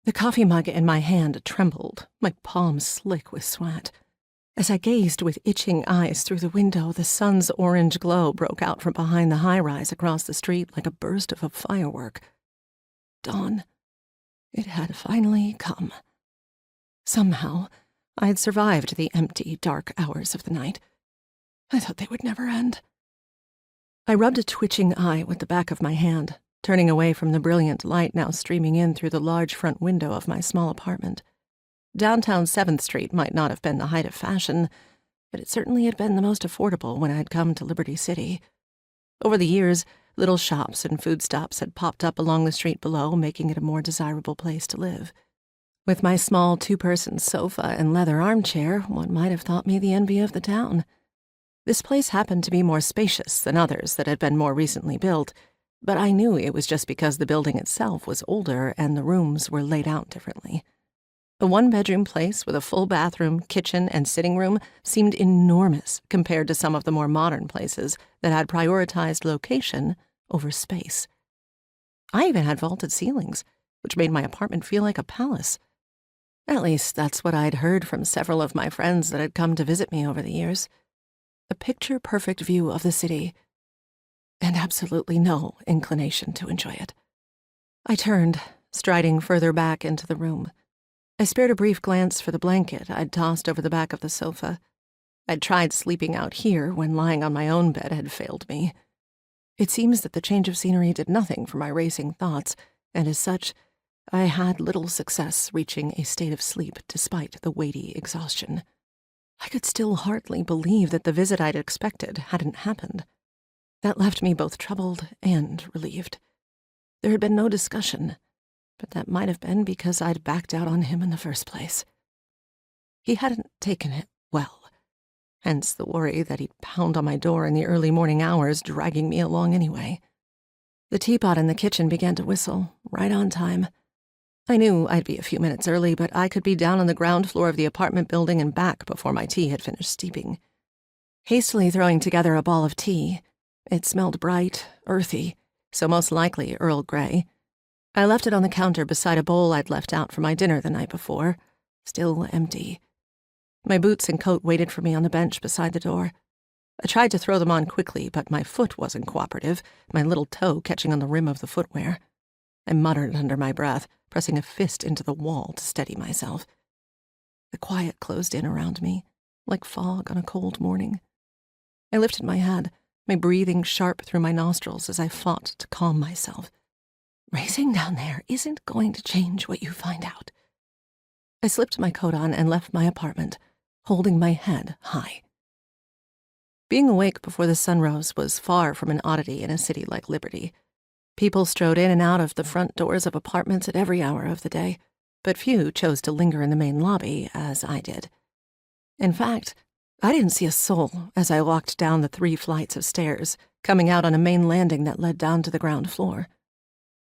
The coffee mug in my hand trembled, my palm slick with sweat. As I gazed with itching eyes through the window, the sun's orange glow broke out from behind the high-rise across the street like a burst of a firework. Dawn. It had finally come. Somehow, I had survived the empty, dark hours of the night. I thought they would never end. I rubbed a twitching eye with the back of my hand, turning away from the brilliant light now streaming in through the large front window of my small apartment. Downtown 7th Street might not have been the height of fashion, but it certainly had been the most affordable when I'd come to Liberty City. Over the years, little shops and food stops had popped up along the street below, making it a more desirable place to live. With my small two-person sofa and leather armchair, one might have thought me the envy of the town. This place happened to be more spacious than others that had been more recently built, but I knew it was just because the building itself was older and the rooms were laid out differently. A one-bedroom place with a full bathroom, kitchen, and sitting room seemed enormous compared to some of the more modern places that had prioritized location over space. I even had vaulted ceilings, which made my apartment feel like a palace. At least that's what I'd heard from several of my friends that had come to visit me over the years. A picture-perfect view of the city, and absolutely no inclination to enjoy it. I turned, striding further back into the room. I spared a brief glance for the blanket I'd tossed over the back of the sofa. I'd tried sleeping out here when lying on my own bed had failed me. It seems that the change of scenery did nothing for my racing thoughts, and as such, I had little success reaching a state of sleep despite the weighty exhaustion. I could still hardly believe that the visit I'd expected hadn't happened. That left me both troubled and relieved. There had been no discussion, but that might have been because I'd backed out on him in the first place. He hadn't taken it well, hence the worry that he'd pound on my door in the early morning hours, dragging me along anyway. The teapot in the kitchen began to whistle, right on time. I knew I'd be a few minutes early, but I could be down on the ground floor of the apartment building and back before my tea had finished steeping. Hastily throwing together a ball of tea, it smelled bright, earthy, so most likely Earl Grey, I left it on the counter beside a bowl I'd left out for my dinner the night before, still empty. My boots and coat waited for me on the bench beside the door. I tried to throw them on quickly, but my foot wasn't cooperative, my little toe catching on the rim of the footwear. I muttered under my breath, pressing a fist into the wall to steady myself. The quiet closed in around me, like fog on a cold morning. I lifted my head, my breathing sharp through my nostrils as I fought to calm myself. Racing down there isn't going to change what you find out. I slipped my coat on and left my apartment, holding my head high. Being awake before the sun rose was far from an oddity in a city like Liberty. People strode in and out of the front doors of apartments at every hour of the day, but few chose to linger in the main lobby as I did. In fact, I didn't see a soul as I walked down the 3 flights of stairs, coming out on a main landing that led down to the ground floor.